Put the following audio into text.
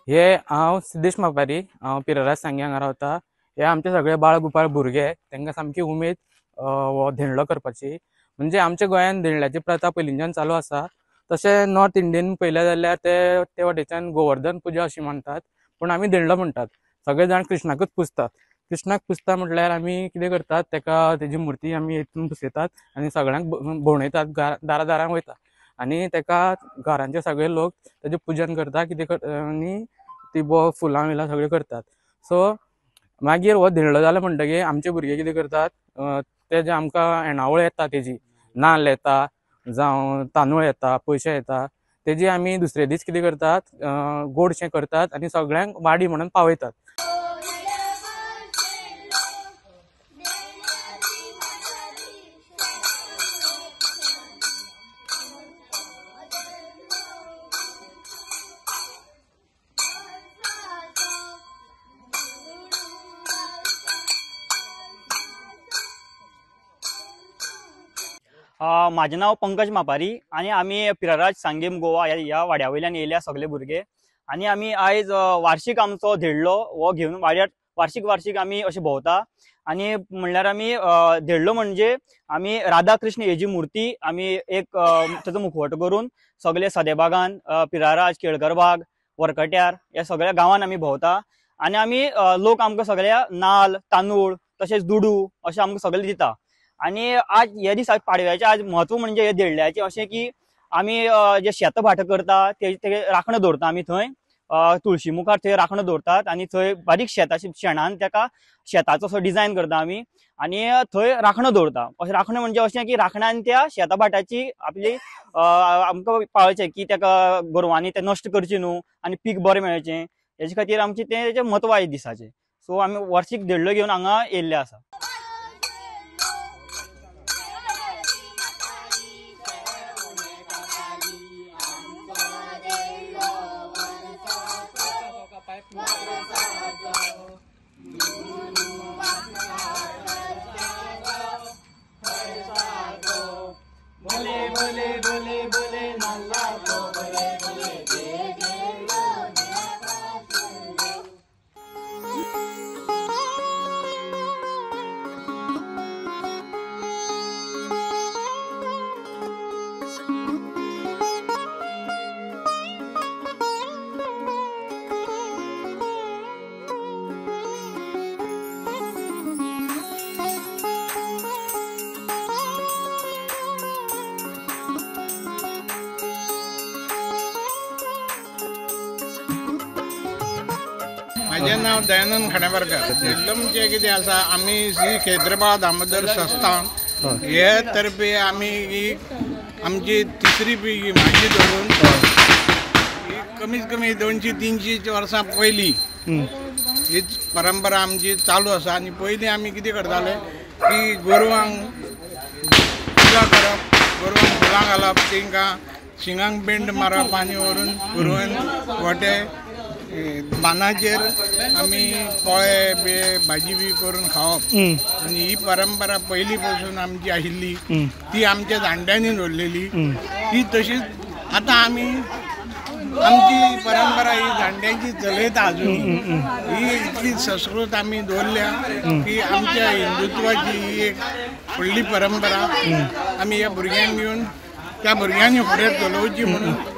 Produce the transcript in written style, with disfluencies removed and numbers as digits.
हे हांव सिद्धेश मापारी, हांव पिराराज सांगे हांगा रावता। हे आमचे सगळे बाळ गुपाळ भुरगे, तांकां सामकी उमेद हो धेंडलो करपाची। म्हणजे आमच्या गोंयान धेंडल्याची प्रथा पयलींच्यान चालू आसा। तशें नॉर्थ इंडियन पळयलें जाल्यार ते वाटेच्यान गोवर्धन पुजा अशी म्हणटात, पूण आमी धेंडलो म्हणटात। सगळे जाण कृष्णाकूच पुजतात। कृष्णाक पुजता म्हटल्यार आमी कितें करतात, तेजी मुर्ती आमी हितून पुजयतात आनी सगळ्यांक भोंवडयतात, दारां वयता आनी तेका घरांचे सगळे लोक तेजें पुजन करता, कितें आनी ती फुलां विलां सगळें करतात। सो मागीर हो धेंडलो जालो म्हणटकीर आमचे भुरगे कितें करतात, ते जे आमकां येणावळ येता तेजी, नाल्ल येता जावं तांदूळ येता, पयशे येता, तेजी आमी दुसरे दीस कितें करतात, गोडशें करतात आनी सगळ्यांक वाडी म्हणून पावयतात। माझे नाव पंकज मापारी आणि आम्ही पिराराज सांगेम गोवा या वाड्या वयल्यान येयल्या सगळे भुरगे आणि आम्ही आयज वार्षिक आमचो धेंडलो हो घेवन वाड्यार वार्षिक आम्ही अशे भोंवता। आणि म्हणल्यार आम्ही धेंडलो म्हणजे आम्ही राधा कृष्ण हेजी मूर्ती आम्ही एक तेजो मुखवटो करून सगळे सदेबागान, पिराराज, केळकर बाग, वरकट्यार या सगळ्या गांवांन आम्ही भोंवता आणि आम्ही लोक आमकां सगळ्या नाल्ल, तांदूळ तशेंच दुडू अशें आमकां सगळे दिता। आणि आज ह्या दिसा पाडव्याचे आज महत्व म्हणजे हे धेंडल्याचे अशें की आमी जे शेत भाट करता ते राखण दवरता। आमी थंय तुळशी मुखार थंय राखण दवरतात आणि थंय बारीक शेणान तेका शेताचो असो डिझायन करता आमी आणि थंय राखण दवरता। अशें राखण म्हणजे अशें की राखणान त्या शेता भाटाची आपली आमकां पाळचें की तेका गोरवांनी ते नश्ट करचे न्हू आणि पीक बरें मेळचें, हेजे खातीर आमचें तें म्हत्व आयज दिसाचें। सो आमी वार्षिक धेंडलो घेवन हांगा येयल्ले आसा। माझे नाव दयानंद खांडेपारकर। धेंडलो म्हणजे कितें आसा, आमी श्री खेत्रपाळ दामोदर संस्थान हे तर्फे आमी आमची तिसरी पिळगी म्हाजी धरून कमीत कमी 200-300 वर्सां पयलीं हीच परंपरा आमची चालू आसा। आनी पयलीं आमी कितें करताले की गोरवांक पुजा करप, गोरवांक फुलां घालप, तांकां शिंगांक पेंट मारप आनी व्हरून गोरवांक गोठे बांदाचेर आमी पोळे बे भाजी बी करून खावप। आनी ही परंपरा पयलीं पासून आमची आशिल्ली, ती आमच्या जाणट्यांनी दवरलेली, ती तशीच आतां आमी आमची परंपरा ही जाणट्यांची चलयता अजून। ही इतली संस्कृत आमी दवरल्या की आमच्या हिंदुत्वाची ही एक व्हडली परंपरा आमी ह्या भुरग्यांक घेवन त्या भुरग्यांनी फुडें चलोवची म्हणून